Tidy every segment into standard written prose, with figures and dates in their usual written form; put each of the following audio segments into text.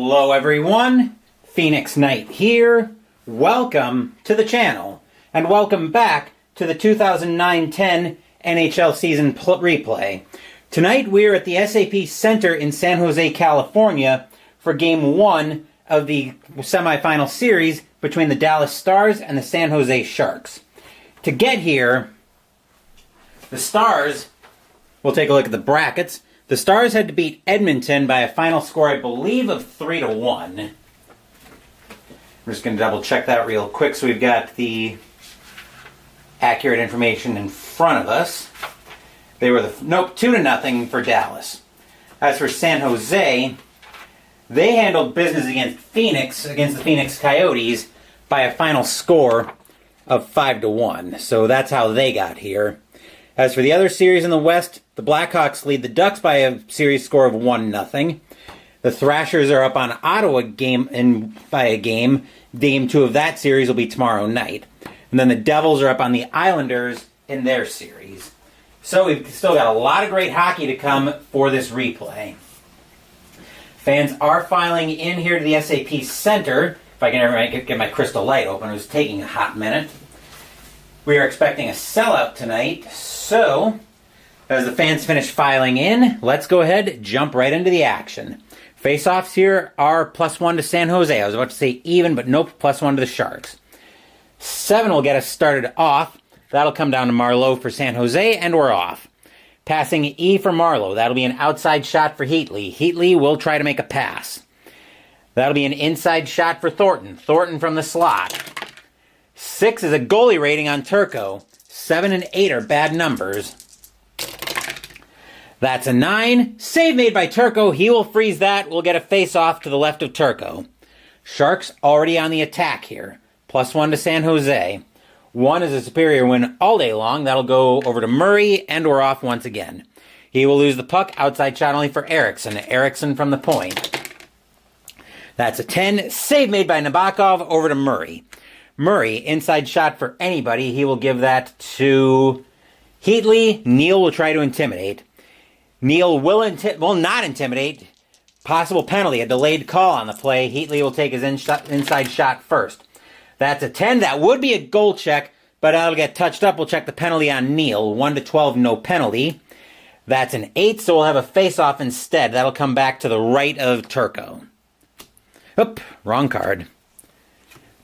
Hello everyone, Phoenix Knight here. Welcome to the channel, and welcome back to the 2009-10 NHL season replay. Tonight we are at the SAP Center in San Jose, California for Game 1 of the semifinal series between the Dallas Stars and the San Jose Sharks. To get here, the Stars, we'll take a look at the brackets. The Stars had to beat Edmonton by a final score, I believe, of 3-1. I'm just going to double check that real quick so we've got the accurate information in front of us. They were 2-0 for Dallas. As for San Jose, they handled business against the Phoenix Coyotes by a final score of 5-1. So that's how they got here. As for the other series in the West, the Blackhawks lead the Ducks by a series score of 1-0. The Thrashers are up on Ottawa by a game. Game 2 of that series will be tomorrow night. And then the Devils are up on the Islanders in their series. So we've still got a lot of great hockey to come for this replay. Fans are filing in here to the SAP Center. If I can ever get my crystal light open, it was taking a hot minute. We are expecting a sellout tonight, so as the fans finish filing in, let's go ahead, jump right into the action. Face-offs here are +1 to San Jose. I was about to say even, but nope, +1 to the Sharks. 7 will get us started off. That'll come down to Marleau for San Jose, and we're off. Passing E for Marleau. That'll be an outside shot for Heatley. Heatley will try to make a pass. That'll be an inside shot for Thornton. Thornton from the slot. 6 is a goalie rating on Turco. 7 and 8 are bad numbers. That's a 9. Save made by Turco. He will freeze that. We'll get a face-off to the left of Turco. Sharks already on the attack here. +1 to San Jose. 1 is a superior win all day long. That'll go over to Murray, and we're off once again. He will lose the puck. Outside shot only for Eriksson. Eriksson from the point. That's a 10. Save made by Nabokov over to Murray. Murray, inside shot for anybody. He will give that to Heatley. Neal will try to intimidate. Neal will not intimidate. Possible penalty, a delayed call on the play. Heatley will take his inside shot first. That's a 10. That would be a goal check, but that'll get touched up. We'll check the penalty on Neal. 1-12, no penalty. That's an 8, so we'll have a face-off instead. That'll come back to the right of Turco. Oop, wrong card.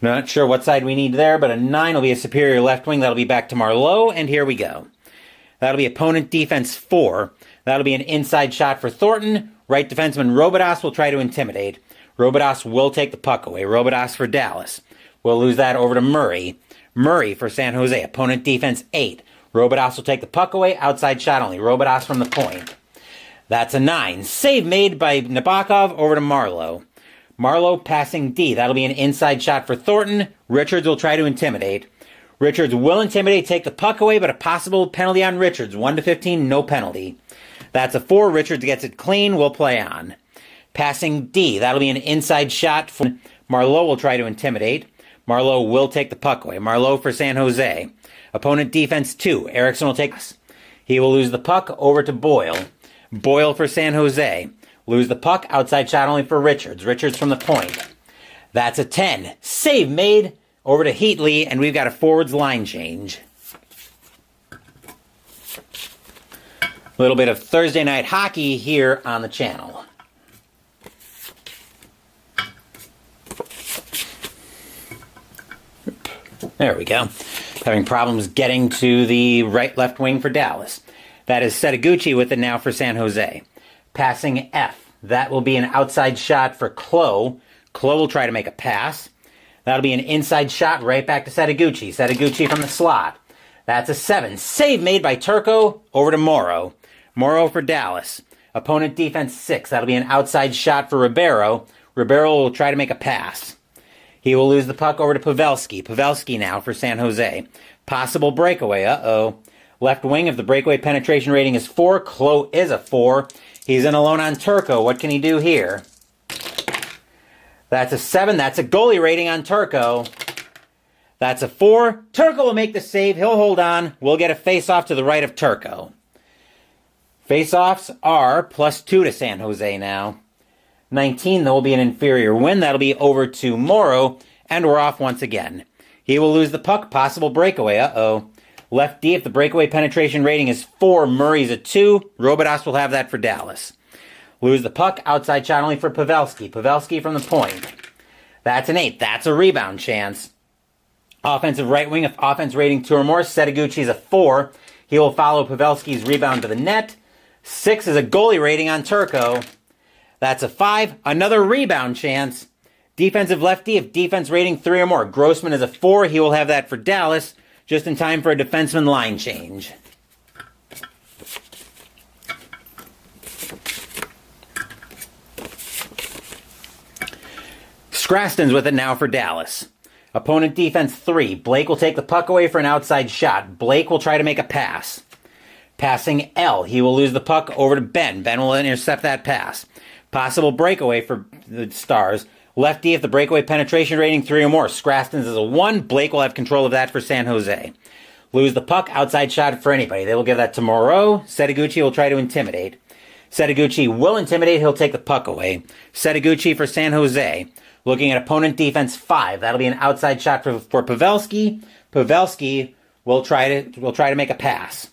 Not sure what side we need there, but a 9 will be a superior left wing. That'll be back to Marleau, and here we go. That'll be opponent defense 4. That'll be an inside shot for Thornton. Right defenseman Robidas will try to intimidate. Robidas will take the puck away. Robidas for Dallas. We'll lose that over to Murray. Murray for San Jose. Opponent defense 8. Robidas will take the puck away. Outside shot only. Robidas from the point. That's a 9. Save made by Nabokov over to Marleau. Marleau passing D. That'll be an inside shot for Thornton. Richards will try to intimidate. Richards will intimidate, take the puck away, but a possible penalty on Richards. 1-15, no penalty. That's a 4. Richards gets it clean. We'll play on. Passing D. That'll be an inside shot. Marleau will try to intimidate. Marleau will take the puck away. Marleau for San Jose. Opponent defense 2. Eriksson will take this. He will lose the puck over to Boyle. Boyle for San Jose. Lose the puck. Outside shot only for Richards. Richards from the point. That's a 10. Save made over to Heatley, and we've got a forwards line change. A little bit of Thursday night hockey here on the channel. There we go. Having problems getting to the right-left wing for Dallas. That is Setaguchi with it now for San Jose. Passing F. That will be an outside shot for Klo. Klo will try to make a pass. That'll be an inside shot right back to Setaguchi. Setaguchi from the slot. That's a 7. Save made by Turco over to Morrow. Morrow for Dallas. Opponent defense 6. That'll be an outside shot for Ribeiro. Ribeiro will try to make a pass. He will lose the puck over to Pavelski. Pavelski now for San Jose. Possible breakaway. Uh-oh. Left wing, if the breakaway penetration rating is 4, Klo is a 4. He's in alone on Turco. What can he do here? That's a 7. That's a goalie rating on Turco. That's a 4. Turco will make the save. He'll hold on. We'll get a face-off to the right of Turco. Face-offs are +2 to San Jose now. 19, there will be an inferior win. That'll be over to Morrow, and we're off once again. He will lose the puck, possible breakaway. Uh-oh. Left D, if the breakaway penetration rating is 4, Murray's a 2. Robidas will have that for Dallas. Lose the puck, outside shot only for Pavelski. Pavelski from the point. That's an 8. That's a rebound chance. Offensive right wing, if offense rating 2 or more, Setaguchi's a 4. He will follow Pavelski's rebound to the net. 6 is a goalie rating on Turco. That's a 5. Another rebound chance. Defensive lefty, if defense rating 3 or more. Grossman is a 4. He will have that for Dallas, just in time for a defenseman line change. Scraston's with it now for Dallas. Opponent defense 3. Blake will take the puck away for an outside shot. Blake will try to make a pass. Passing L. He will lose the puck over to Ben. Ben will intercept that pass. Possible breakaway for the Stars. Lefty, if the breakaway penetration rating 3 or more. Scraston's is a 1. Blake will have control of that for San Jose. Lose the puck, outside shot for anybody. They will give that to Moreau. Setaguchi will try to intimidate. Setaguchi will intimidate. He'll take the puck away. Setaguchi for San Jose. Looking at opponent defense 5. That'll be an outside shot for Pavelski. Pavelski will try to make a pass.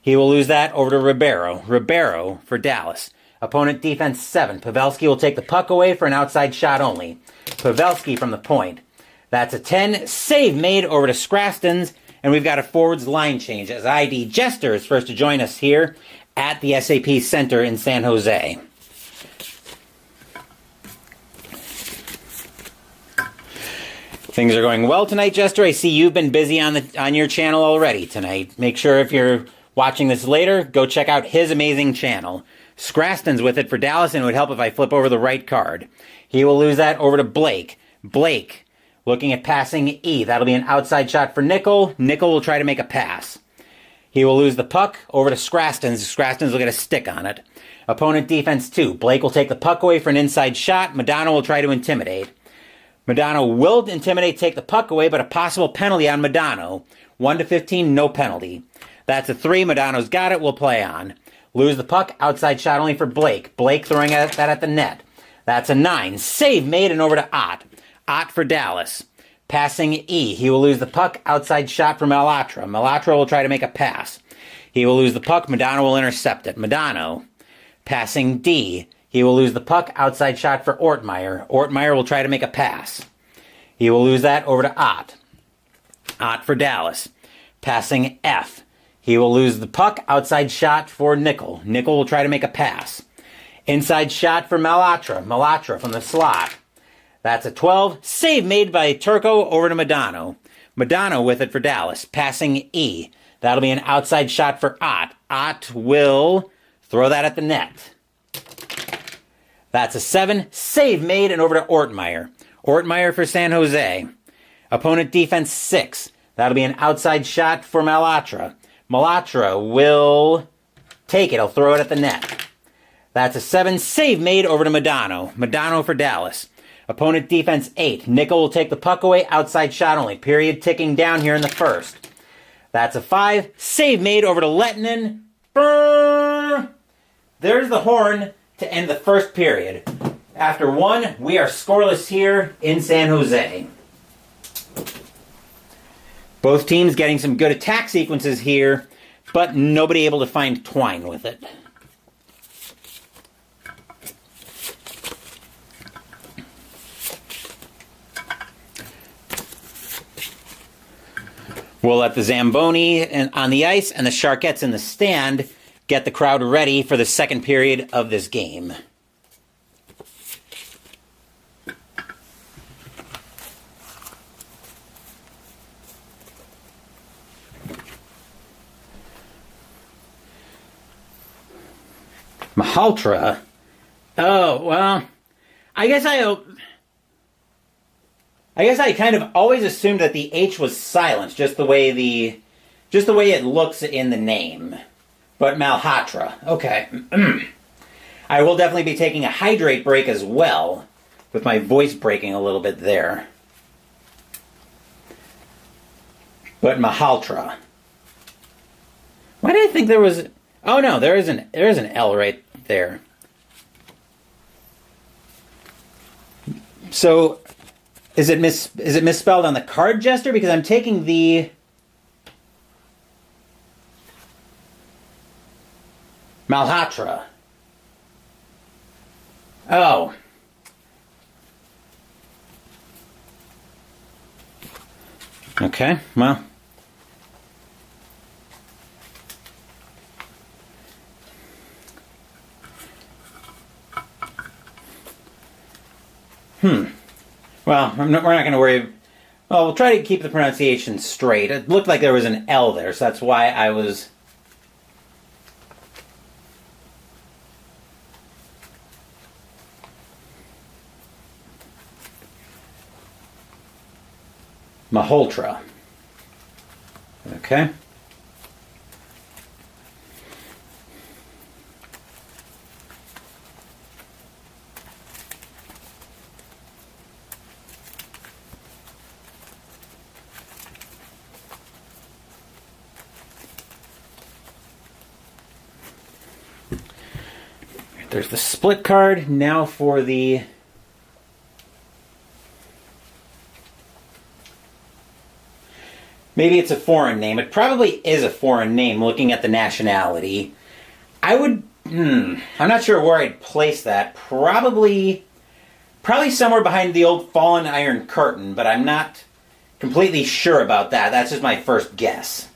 He will lose that over to Ribeiro. Ribeiro for Dallas. Opponent defense 7. Pavelski will take the puck away for an outside shot only. Pavelski from the point. That's a 10. Save made over to Scraston's. And we've got a forwards line change as ID Jester is first to join us here at the SAP Center in San Jose. Things are going well tonight, Jester. I see you've been busy on your channel already tonight. Make sure if you're watching this later, go check out his amazing channel. Scraston's with it for Dallas, and it would help if I flip over the right card. He will lose that over to Blake. Blake, looking at passing E. That'll be an outside shot for Nickel. Nickel will try to make a pass. He will lose the puck over to Scraston's. Scraston's will get a stick on it. Opponent defense 2. Blake will take the puck away for an inside shot. Madonna will try to intimidate. Madonna will intimidate, take the puck away, but a possible penalty on Madonna. 1 to 15, no penalty. That's a 3. Madonna's got it. We'll play on. Lose the puck. Outside shot only for Blake. Blake throwing that at the net. That's a 9. Save made and over to Ott. Ott for Dallas. Passing E. He will lose the puck. Outside shot for Malatra. Malatra will try to make a pass. He will lose the puck. Madonna will intercept it. Madonna. Passing D. He will lose the puck. Outside shot for Ortmeyer. Ortmeyer will try to make a pass. He will lose that over to Ott. Ott for Dallas. Passing F. He will lose the puck. Outside shot for Nickel. Nickel will try to make a pass. Inside shot for Malatra. Malatra from the slot. That's a 12. Save made by Turco over to Madonna. Madonna with it for Dallas. Passing E. That'll be an outside shot for Ott. Ott will throw that at the net. That's a 7. Save made and over to Ortmeyer. Ortmeyer for San Jose. Opponent defense 6. That'll be an outside shot for Malatra. Malatra will take it. He'll throw it at the net. That's a 7. Save made over to Madonna. Madonna for Dallas. Opponent defense 8. Nickel will take the puck away. Outside shot only. Period ticking down here in the first. That's a 5. Save made over to Lettinen. Brrr. There's the horn to end the first period. After 1, we are scoreless here in San Jose. Both teams getting some good attack sequences here, but nobody able to find twine with it. We'll let the Zamboni on the ice and the Sharkettes in the stand get the crowd ready for the second period of this game. Mahaltra. Oh, well, I guess I kind of always assumed that the H was silent, just the way it looks in the name. But Malhotra. Okay. I will definitely be taking a hydrate break as well, with my voice breaking a little bit there. But Mahaltra. Why did I think there was... Oh no, there is an L right there. So, is it misspelled on the card, Jester? Because I'm taking the Malhotra. Oh. Okay, well. Well, we're not going to worry. Well, we'll try to keep the pronunciation straight. It looked like there was an L there, so that's why I was... Malhotra. Okay. There's the split card. Now for the... Maybe it's a foreign name. It probably is a foreign name looking at the nationality. I would... I'm not sure where I'd place that. Probably somewhere behind the old Fallen Iron Curtain, but I'm not completely sure about that. That's just my first guess.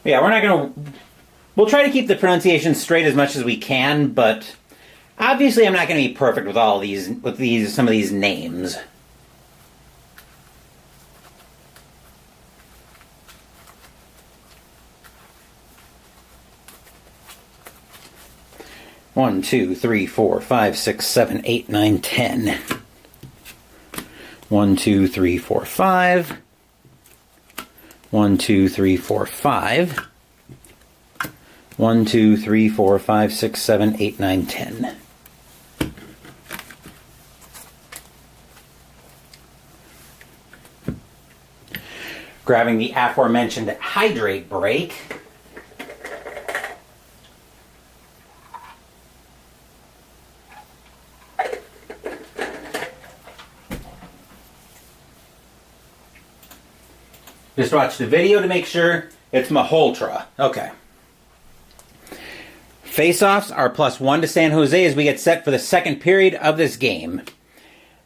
Yeah, we're not going to... We'll try to keep the pronunciation straight as much as we can, but obviously I'm not going to be perfect with all these, some of these names. One, two, three, four, five, six, 7, 8, 9, 10. 1, 2, 3, 4, 5. 1, 2, 3, 4, 5. 1, 2, 3, 4, 5, 6, 7, 8, 9, 10. Grabbing the aforementioned hydrate break. Just watch the video to make sure it's Malhotra. Okay. Face-offs are +1 to San Jose as we get set for the second period of this game.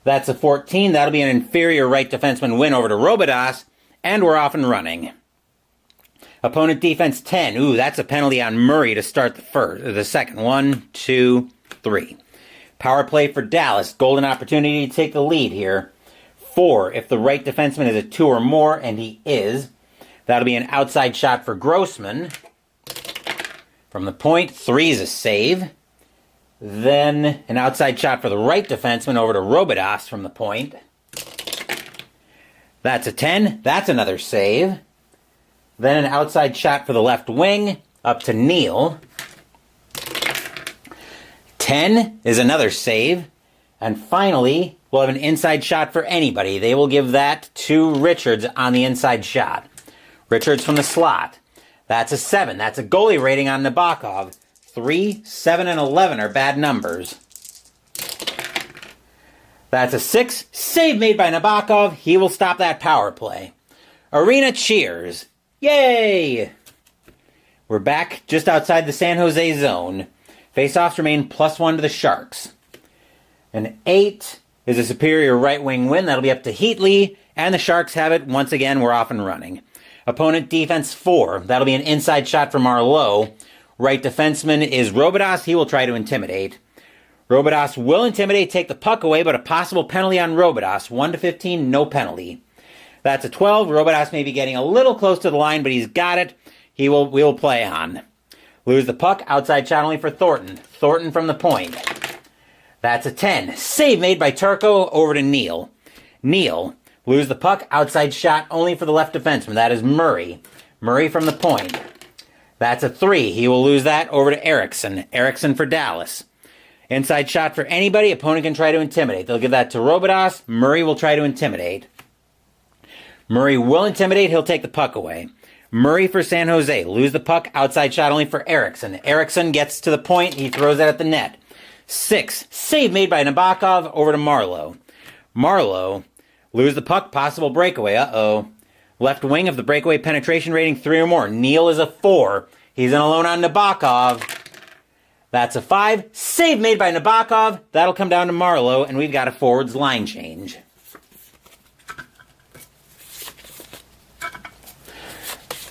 That's a 14. That'll be an inferior right defenseman win over to Robidas, and we're off and running. Opponent defense 10. Ooh, that's a penalty on Murray to start the second. 1, 2, 3. Power play for Dallas. Golden opportunity to take the lead here. 4, if the right defenseman is a 2 or more, and he is. That'll be an outside shot for Grossman. From the point, 3 is a save. Then an outside shot for the right defenseman over to Robidas from the point. That's a 10. That's another save. Then an outside shot for the left wing up to Neal. 10 is another save. And finally, we'll have an inside shot for anybody. They will give that to Richards on the inside shot. Richards from the slot. That's a 7. That's a goalie rating on Nabokov. 3, 7, and 11 are bad numbers. That's a 6. Save made by Nabokov. He will stop that power play. Arena cheers. Yay! We're back just outside the San Jose zone. Faceoffs remain +1 to the Sharks. An 8 is a superior right wing win. That'll be up to Heatley. And the Sharks have it. Once again, we're off and running. Opponent defense 4. That'll be an inside shot for Marleau. Right defenseman is Robidas. He will try to intimidate. Robidas will intimidate, take the puck away, but a possible penalty on Robidas. 1 to 15, no penalty. That's a 12. Robidas may be getting a little close to the line, but he's got it. We will play on. Lose the puck. Outside shot only for Thornton. Thornton from the point. That's a 10. Save made by Turco over to Neal. Neal. Lose the puck. Outside shot only for the left defenseman. That is Murray. Murray from the point. That's a 3. He will lose that over to Erickson. Erickson for Dallas. Inside shot for anybody. Opponent can try to intimidate. They'll give that to Robidas. Murray will try to intimidate. Murray will intimidate. He'll take the puck away. Murray for San Jose. Lose the puck. Outside shot only for Eriksson. Eriksson gets to the point. He throws it at the net. 6. Save made by Nabokov over to Marleau. Marleau. Lose the puck. Possible breakaway. Uh-oh. Left wing of the breakaway penetration rating 3 or more. Neal is a 4. He's in alone on Nabokov. That's a 5. Save made by Nabokov. That'll come down to Marleau, and we've got a forwards line change.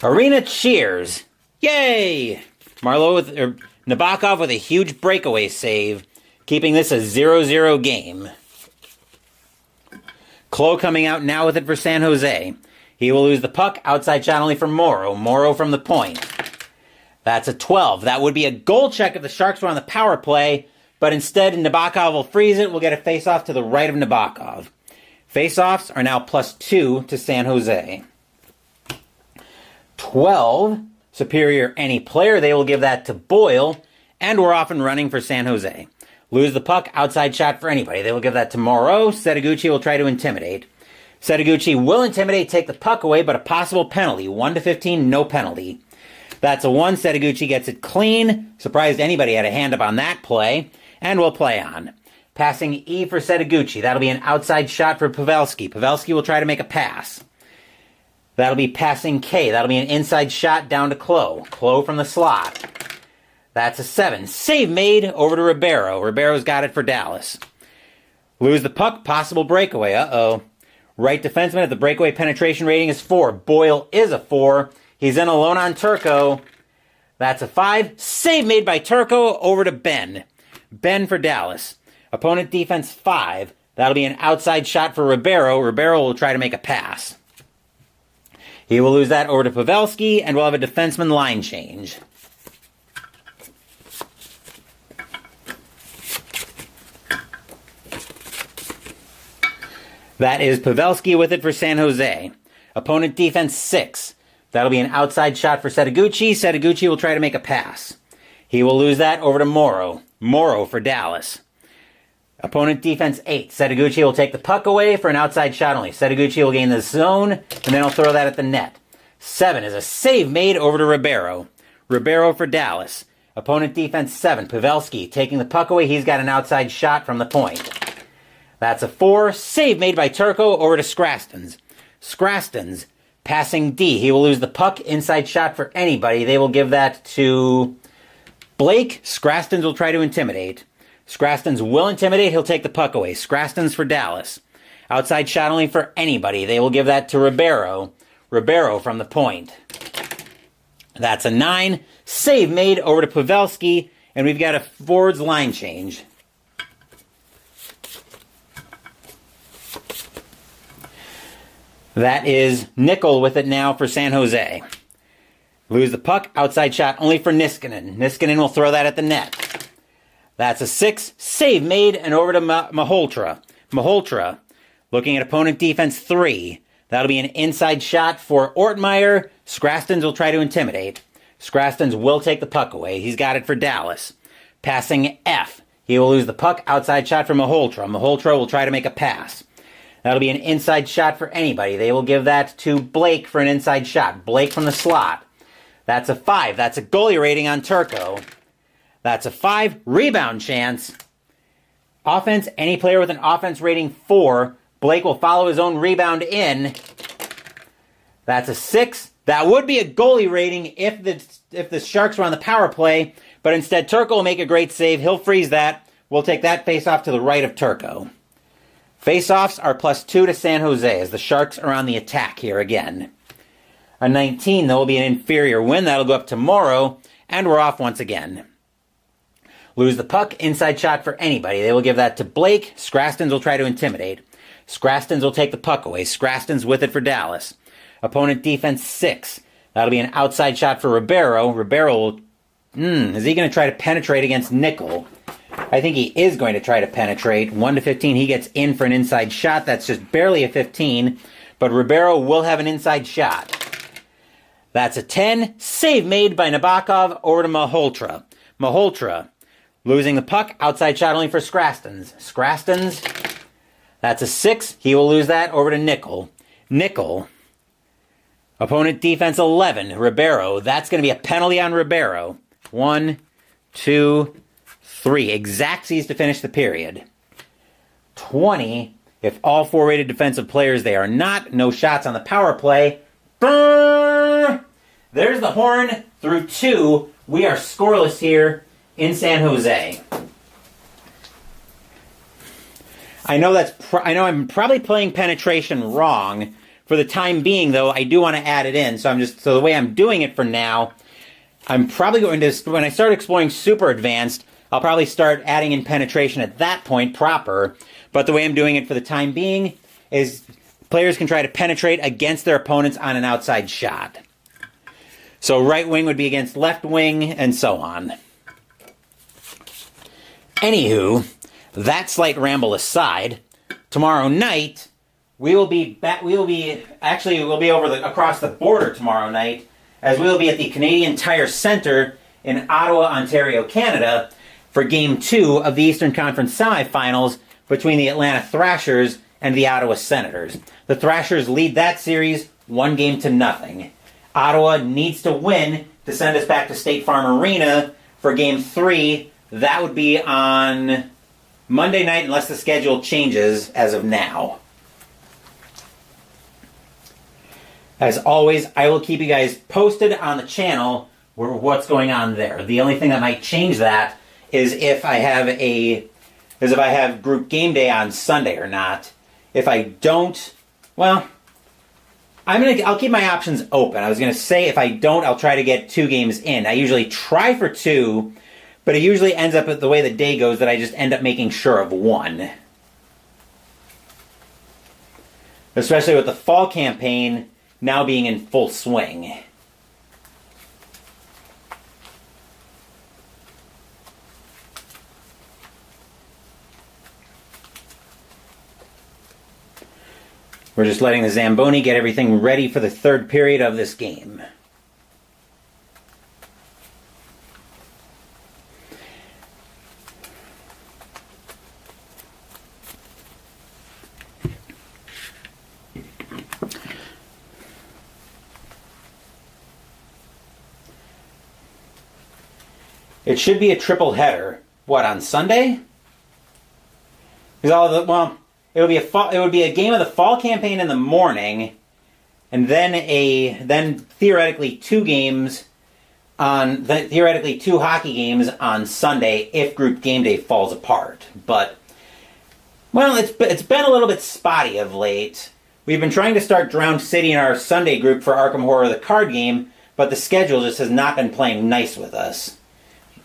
Arena cheers. Yay! Nabokov with a huge breakaway save, keeping this a 0-0 game. Klo coming out now with it for San Jose. He will lose the puck. Outside shot only for Morrow. Morrow from the point. That's a 12. That would be a goal check if the Sharks were on the power play, but instead Nabokov will freeze it. We'll get a face-off to the right of Nabokov. Face-offs are now +2 to San Jose. 12. Superior any player. They will give that to Boyle, and we're off and running for San Jose. Lose the puck. Outside shot for anybody. They will give that to Moreau. Setaguchi will try to intimidate. Setaguchi will intimidate, take the puck away, but a possible penalty. 1-15, no penalty. That's a 1. Setaguchi gets it clean. Surprised anybody had a hand up on that play. And we'll play on. Passing E for Setaguchi. That'll be an outside shot for Pavelski. Pavelski will try to make a pass. That'll be passing K. That'll be an inside shot down to Klo. Klo from the slot. That's a 7. Save made over to Ribeiro. Ribeiro's got it for Dallas. Lose the puck. Possible breakaway. Uh-oh. Right defenseman at the breakaway penetration rating is 4. Boyle is a 4. He's in alone on Turco. That's a 5. Save made by Turco over to Ben. Ben for Dallas. Opponent defense 5. That'll be an outside shot for Ribeiro. Ribeiro will try to make a pass. He will lose that over to Pavelski, and we'll have a defenseman line change. That is Pavelski with it for San Jose. Opponent defense 6. That'll be an outside shot for Setaguchi. Setaguchi will try to make a pass. He will lose that over to Morrow. Morrow for Dallas. Opponent defense 8. Setaguchi will take the puck away for an outside shot only. Setaguchi will gain the zone, and then he'll throw that at the net. 7 is a save made over to Ribeiro. Ribeiro for Dallas. Opponent defense 7. Pavelski taking the puck away. He's got an outside shot from the point. That's a 4. Save made by Turco over to Scrastons. Scrastons passing D. He will lose the puck. Inside shot for anybody. They will give that to Blake. Scrastons will try to intimidate. Scrastons will intimidate. He'll take the puck away. Scrastons for Dallas. Outside shot only for anybody. They will give that to Ribeiro. Ribeiro from the point. That's a 9. Save made over to Pavelski. And we've got a forwards line change. That is Nickel with it now for San Jose. Lose the puck. Outside shot only for Niskanen. Niskanen will throw that at the net. That's a 6. Save made and over to Maholtra. Maholtra looking at opponent defense 3. That'll be an inside shot for Ortmeyer. Scrastons will try to intimidate. Scrastons will take the puck away. He's got it for Dallas. Passing F. He will lose the puck. Outside shot for Maholtra. Maholtra will try to make a pass. That'll be an inside shot for anybody. They will give that to Blake for an inside shot. Blake from the slot. That's a 5. That's a goalie rating on Turco. That's a 5. Rebound chance. Offense, any player with an offense rating 4. Blake will follow his own rebound in. That's a 6. That would be a goalie rating if the Sharks were on the power play, but instead Turco will make a great save. He'll freeze that. We'll take that face-off to the right of Turco. Face-offs are +2 to San Jose as the Sharks are on the attack here again. A 19, though, will be an inferior win. That'll go up to Morrow, and we're off once again. Lose the puck. Inside shot for anybody. They will give that to Blake. Scrastons will try to intimidate. Scrastons will take the puck away. Scrastons with it for Dallas. Opponent defense 6. That'll be an outside shot for Ribeiro. Ribeiro will... is he going to try to penetrate against Nickel? I think he is going to try to penetrate. 1-15, he gets in for an inside shot. That's just barely a 15. But Ribeiro will have an inside shot. That's a 10. Save made by Nabokov over to Maholtra. Maholtra losing the puck. Outside shot only for Scrastons. Scrastons. That's a 6. He will lose that over to Nickel. Nickel Opponent defense 11, Ribeiro. That's going to be a penalty on Ribeiro. 1, 2, 3. Exactsies to finish the period. 20, if all 4 rated defensive players they are not, no shots on the power play. Brrr! There's the horn through 2. We are scoreless here in San Jose. I know I'm probably playing penetration wrong. For the time being, though, I do want to add it in. So the way I'm doing it for now, I'm probably going to, when I start exploring super advanced, I'll probably start adding in penetration at that point proper. But the way I'm doing it for the time being is players can try to penetrate against their opponents on an outside shot. So right wing would be against left wing, and so on. Anywho, that slight ramble aside, tomorrow night, we'll be across the border tomorrow night, as we will be at the Canadian Tire Center in Ottawa, Ontario, Canada, for Game 2 of the Eastern Conference Semifinals between the Atlanta Thrashers and the Ottawa Senators. The Thrashers lead that series 1-0. Ottawa needs to win to send us back to State Farm Arena for Game 3. That would be on Monday night, unless the schedule changes as of now. As always, I will keep you guys posted on the channel what's going on there. The only thing that might change that is if I have group game day on Sunday or not. If I don't, well, I'll keep my options open. I was gonna say if I don't, I'll try to get 2 games in. I usually try for 2, but it usually ends up the way the day goes that I just end up making sure of 1. Especially with the fall campaign now being in full swing. We're just letting the Zamboni get everything ready for the 3rd period of this game. It should be a triple header. What, on Sunday? It would be a game of the fall campaign in the morning, and then theoretically 2 hockey games on Sunday if group game day falls apart. But it's been a little bit spotty of late. We've been trying to start Drowned City in our Sunday group for Arkham Horror the card game, but the schedule just has not been playing nice with us.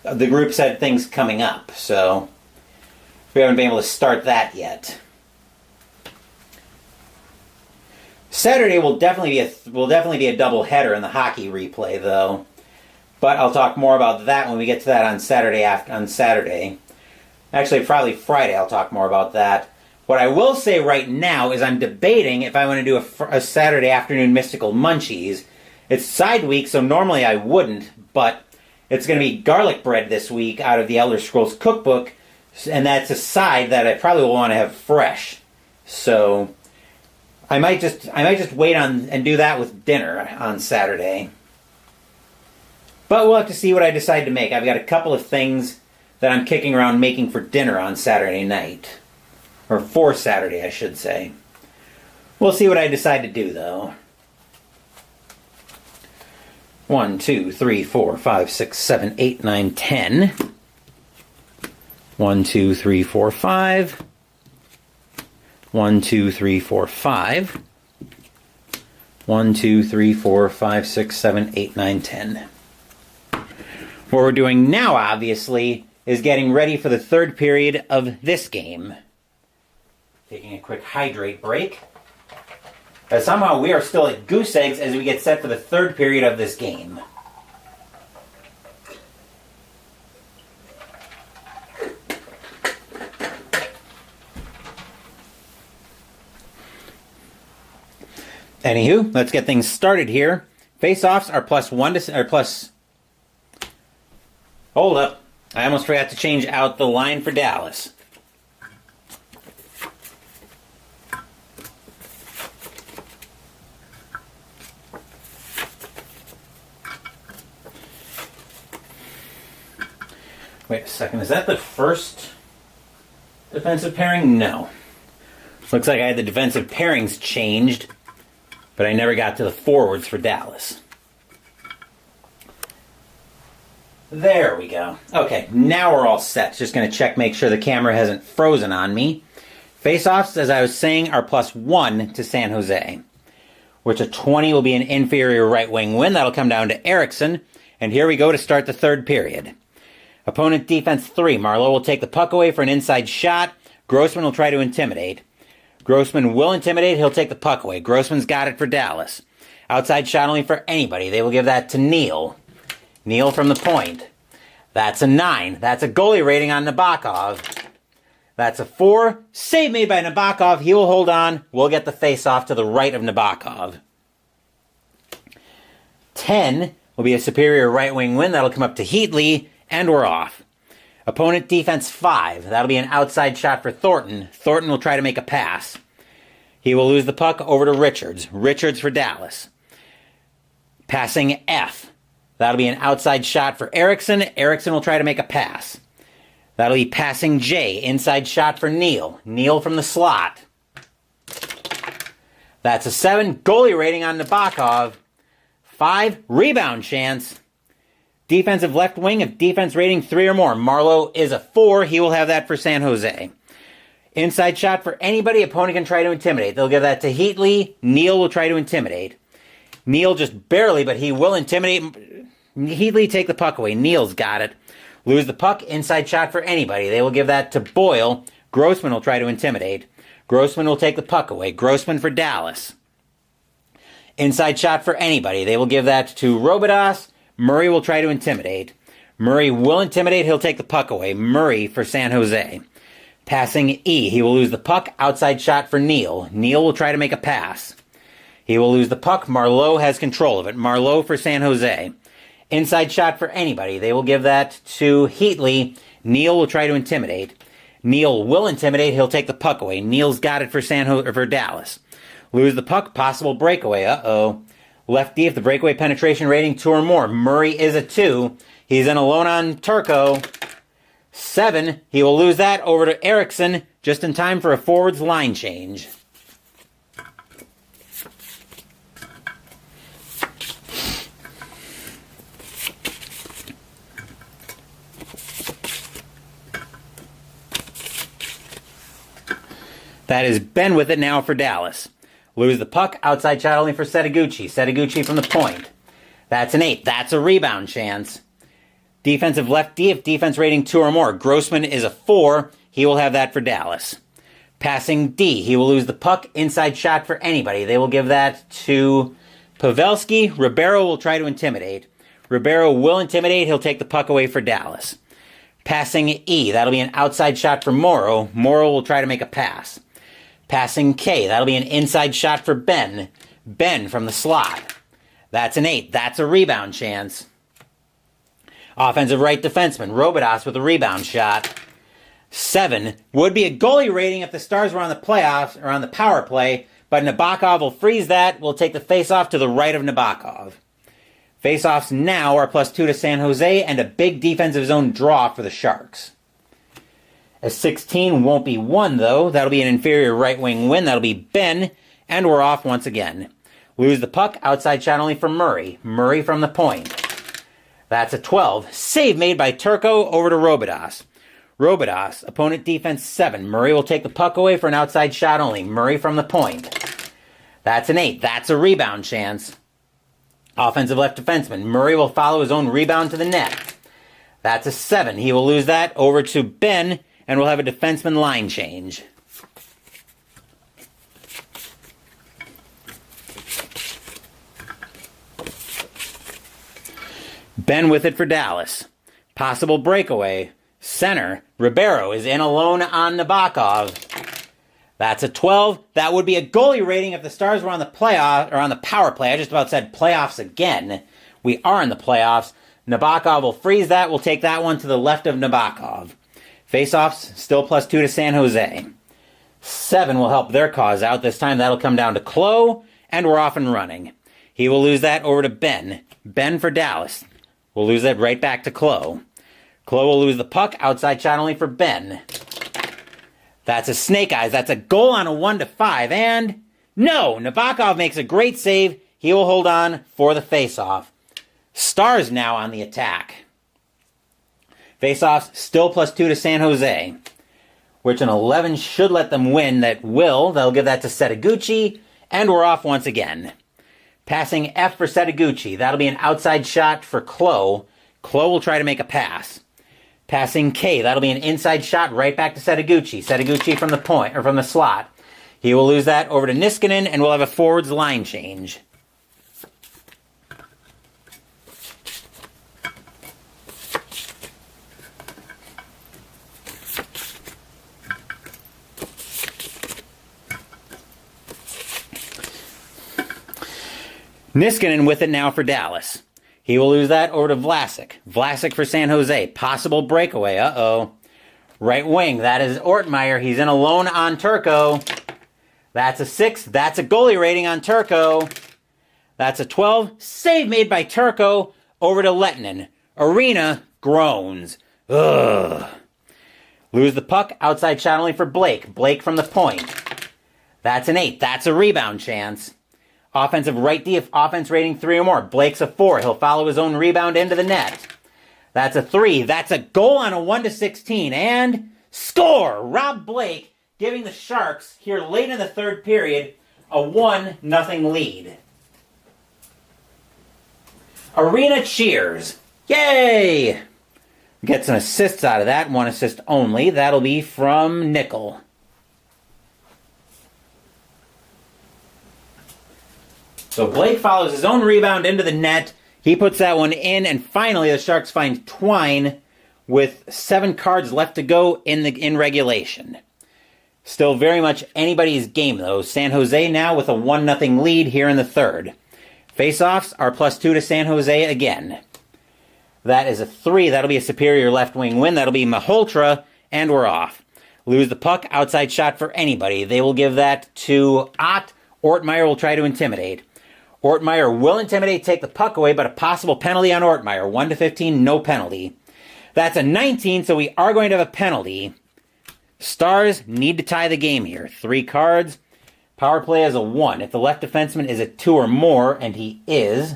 The group's had things coming up, so we haven't been able to start that yet. Saturday will definitely be a double header in the hockey replay, though. But I'll talk more about that when we get to that on Saturday. Actually, probably Friday I'll talk more about that. What I will say right now is I'm debating if I want to do a Saturday afternoon Mystical Munchies. It's side week, so normally I wouldn't, but it's going to be garlic bread this week out of the Elder Scrolls Cookbook, and that's a side that I probably will want to have fresh. So I might just wait on and do that with dinner on Saturday. But we'll have to see what I decide to make. I've got a couple of things that I'm kicking around making for dinner on Saturday night. Or for Saturday, I should say. We'll see what I decide to do, though. 1, 2, 3, 4, 5, 6, 7, 8, 9, 10. 1, 2, 3, 4, 5. 1, 2, 3, 4, 5. 1, 2, 3, 4, 5, 6, 7, 8, 9, 10. What we're doing now, obviously, is getting ready for the 3rd period of this game. Taking a quick hydrate break. But somehow we are still at goose eggs as we get set for the 3rd period of this game. Anywho, let's get things started here. Face-offs are +1 to Hold up. I almost forgot to change out the line for Dallas. second. Is that the first defensive pairing? No. Looks like I had the defensive pairings changed, but I never got to the forwards for Dallas. There we go. Okay, now we're all set. Just going to check, make sure the camera hasn't frozen on me. Face-offs, as I was saying, are +1 to San Jose, which a 20 will be an inferior right wing win. That'll come down to Erickson. And here we go to start the third period. Opponent defense 3. Marleau will take the puck away for an inside shot. Grossman will try to intimidate. Grossman will intimidate. He'll take the puck away. Grossman's got it for Dallas. Outside shot only for anybody. They will give that to Neal. Neal from the point. That's a 9. That's a goalie rating on Nabokov. That's a 4. Save made by Nabokov. He will hold on. We'll get the face-off to the right of Nabokov. 10 will be a superior right-wing win. That'll come up to Heatley, and we're off. Opponent defense 5. That'll be an outside shot for Thornton. Thornton will try to make a pass. He will lose the puck over to Richards. Richards for Dallas. Passing F. That'll be an outside shot for Erickson. Erickson will try to make a pass. That'll be passing J. Inside shot for Neal. Neal from the slot. That's a 7. Goalie rating on Nabokov. 5. Rebound chance. Defensive left wing of defense rating 3 or more. Marleau is a 4. He will have that for San Jose. Inside shot for anybody. Opponent can try to intimidate. They'll give that to Heatley. Neal will try to intimidate. Neal just barely, but he will intimidate. Heatley take the puck away. Neal's got it. Lose the puck. Inside shot for anybody. They will give that to Boyle. Grossman will try to intimidate. Grossman will take the puck away. Grossman for Dallas. Inside shot for anybody. They will give that to Robidas. Murray will try to intimidate. Murray will intimidate. He'll take the puck away. Murray for San Jose. Passing E. He will lose the puck. Outside shot for Neal. Neal will try to make a pass. He will lose the puck. Marleau has control of it. Marleau for San Jose. Inside shot for anybody. They will give that to Heatley. Neal will try to intimidate. Neal will intimidate. He'll take the puck away. Neal's got it for for Dallas. Lose the puck. Possible breakaway. Uh-oh. Left D if the breakaway penetration rating 2 or more. Murray is a 2. He's in alone on Turco. 7. He will lose that over to Erickson just in time for a forwards line change. That is Ben with it now for Dallas. Lose the puck. Outside shot only for Setaguchi. Setaguchi from the point. That's an 8. That's a rebound chance. Defensive left D if defense rating 2 or more. Grossman is a 4. He will have that for Dallas. Passing D. He will lose the puck. Inside shot for anybody. They will give that to Pavelski. Ribeiro will try to intimidate. Ribeiro will intimidate. He'll take the puck away for Dallas. Passing E. That'll be an outside shot for Morrow. Morrow will try to make a pass. Passing K. That'll be an inside shot for Ben. Ben from the slot. That's an 8. That's a rebound chance. Offensive right defenseman. Robidas with a rebound shot. 7. Would be a goalie rating if the Stars were on the playoffs or on the power play, but Nabokov will freeze that. We'll take the face-off to the right of Nabokov. Face-offs now are +2 to San Jose and a big defensive zone draw for the Sharks. A 16 won't be 1, though. That'll be an inferior right-wing win. That'll be Ben, and we're off once again. Lose the puck. Outside shot only for Murray. Murray from the point. That's a 12. Save made by Turco over to Robidas. Robidas, opponent defense 7. Murray will take the puck away for an outside shot only. Murray from the point. That's an 8. That's a rebound chance. Offensive left defenseman. Murray will follow his own rebound to the net. That's a 7. He will lose that over to Ben, and we'll have a defenseman line change. Ben with it for Dallas. Possible breakaway. Center. Ribeiro is in alone on Nabokov. That's a 12. That would be a goalie rating if the Stars were on the playoff or on the power play. I just about said playoffs again. We are in the playoffs. Nabokov will freeze that. We'll take that one to the left of Nabokov. Faceoffs still +2 to San Jose. 7 will help their cause out. This time that'll come down to Clo, and we're off and running. He will lose that over to Ben. Ben for Dallas. We'll lose that right back to Clo. Chloe will lose the puck. Outside shot only for Ben. That's a snake eyes. That's a goal on a 1-5. And no! Nabokov makes a great save. He will hold on for the faceoff. Stars now on the attack. Faceoffs still +2 to San Jose, which an 11 should let them win. They'll give that to Setaguchi, and we're off once again. Passing F for Setaguchi. That'll be an outside shot for Chloe. Chloe will try to make a pass. Passing K. That'll be an inside shot right back to Setaguchi. Setaguchi from the point, or from the slot. He will lose that over to Niskanen, and we'll have a forwards line change. Niskanen with it now for Dallas. He will lose that over to Vlasic. Vlasic for San Jose. Possible breakaway. Uh-oh. Right wing. That is Ortmeyer. He's in alone on Turco. That's a 6. That's a goalie rating on Turco. That's a 12. Save made by Turco over to Lettinen. Arena groans. Ugh. Lose the puck. Outside shot only for Blake. Blake from the point. That's an 8. That's a rebound chance. Offensive right D if offense rating 3 or more. Blake's a 4. He'll follow his own rebound into the net. That's a 3. That's a goal on a 1-16. And score! Rob Blake giving the Sharks here late in the third period a 1-0 lead. Arena cheers. Yay! Get some assists out of that. 1 assist only. That'll be from Nickel. So Blake follows his own rebound into the net. He puts that one in, and finally the Sharks find Twine with 7 cards left to go in regulation. Still very much anybody's game, though. San Jose now with a 1-0 lead here in the third. Faceoffs are +2 to San Jose again. That is a 3. That'll be a superior left wing win. That'll be Maholtra, and we're off. Lose the puck. Outside shot for anybody. They will give that to Ott. Ortmeyer will try to intimidate. Ortmeyer will intimidate, take the puck away, but a possible penalty on Ortmeyer. 1-15, no penalty. That's a 19, so we are going to have a penalty. Stars need to tie the game here. 3 cards. Power play is a 1. If the left defenseman is a 2 or more, and he is,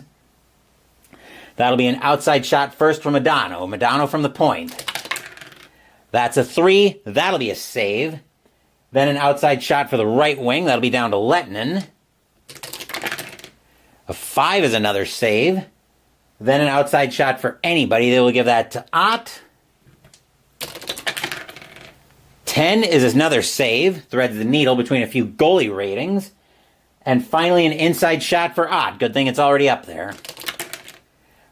that'll be an outside shot first from Modano. Modano from the point. That's a 3. That'll be a save. Then an outside shot for the right wing. That'll be down to Lettinen. A 5 is another save. Then an outside shot for anybody. They will give that to Ott. 10 is another save. Threads the needle between a few goalie ratings. And finally an inside shot for Ott. Good thing it's already up there.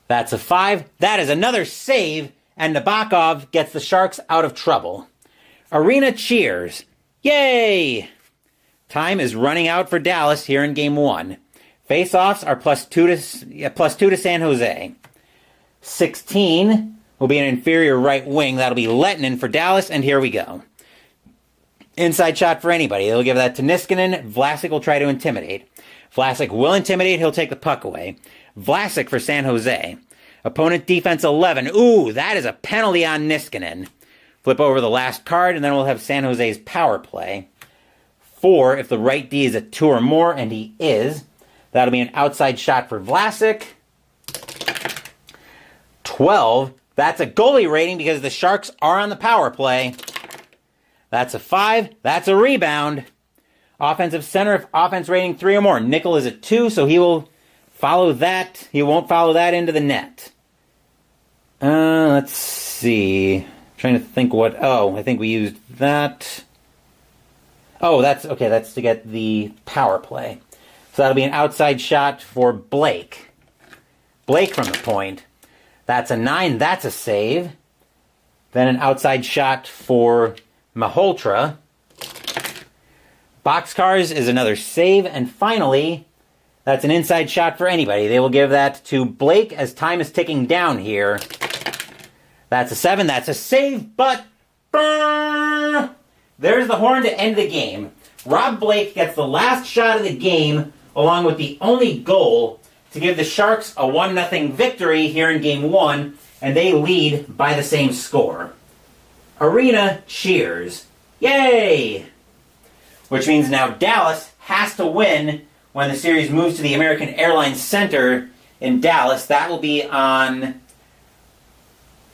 That's a 5. That is another save. And Nabokov gets the Sharks out of trouble. Arena cheers. Yay! Time is running out for Dallas here in Game 1. Faceoffs are +2 to San Jose. 16 will be an inferior right wing. That'll be Lettinen for Dallas, and here we go. Inside shot for anybody. They'll give that to Niskanen. Vlasic will try to intimidate. Vlasic will intimidate. He'll take the puck away. Vlasic for San Jose. Opponent defense 11. Ooh, that is a penalty on Niskanen. Flip over the last card, and then we'll have San Jose's power play. 4 if the right D is a 2 or more, and he is. That'll be an outside shot for Vlasic. 12. That's a goalie rating because the Sharks are on the power play. That's a 5. That's a rebound. Offensive center if offense rating 3 or more. Nickel is a 2, so he will follow that. He won't follow that into the net. Let's see. Trying to think what... Oh, I think we used that. Oh, that's... Okay, that's to get the power play. So that'll be an outside shot for Blake. Blake from the point. That's a 9. That's a save. Then an outside shot for Maholtra. Boxcars is another save. And finally, that's an inside shot for anybody. They will give that to Blake as time is ticking down here. That's a 7. That's a save, but... There's the horn to end the game. Rob Blake gets the last shot of the game, along with the only goal to give the Sharks a 1-0 victory here in Game 1. and they lead by the same score. Arena cheers. Yay! Which means now Dallas has to win when the series moves to the American Airlines Center in Dallas. That will be on...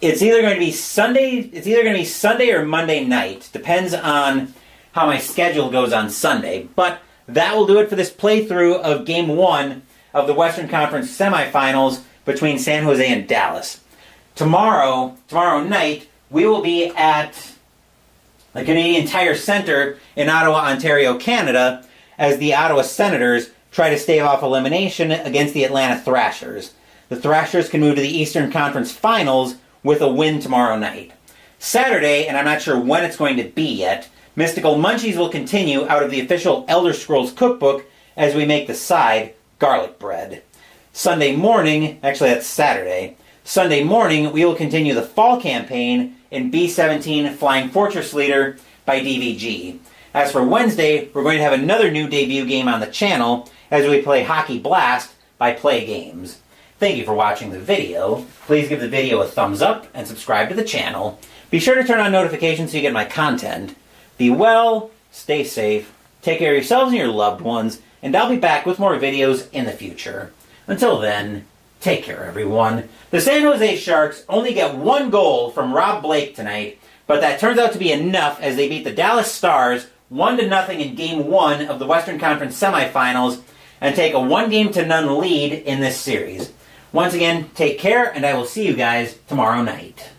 It's either going to be Sunday or Monday night. Depends on how my schedule goes on Sunday. But that will do it for this playthrough of Game 1 of the Western Conference Semifinals between San Jose and Dallas. Tomorrow night, we will be at the Canadian Tire Center in Ottawa, Ontario, Canada, as the Ottawa Senators try to stave off elimination against the Atlanta Thrashers. The Thrashers can move to the Eastern Conference Finals with a win tomorrow night. Saturday, and I'm not sure when it's going to be yet, Mystical Munchies will continue out of the official Elder Scrolls cookbook as we make the side garlic bread. Sunday morning, actually that's Saturday, Sunday morning we will continue the fall campaign in B-17 Flying Fortress Leader by DVG. As for Wednesday, we're going to have another new debut game on the channel as we play Hockey Blast by Play Games. Thank you for watching the video. Please give the video a thumbs up and subscribe to the channel. Be sure to turn on notifications so you get my content. Be well, stay safe, take care of yourselves and your loved ones, and I'll be back with more videos in the future. Until then, take care everyone. The San Jose Sharks only get one goal from Rob Blake tonight, but that turns out to be enough as they beat the Dallas Stars 1-0 in Game 1 of the Western Conference Semifinals and take a 1-0 lead in this series. Once again, take care, and I will see you guys tomorrow night.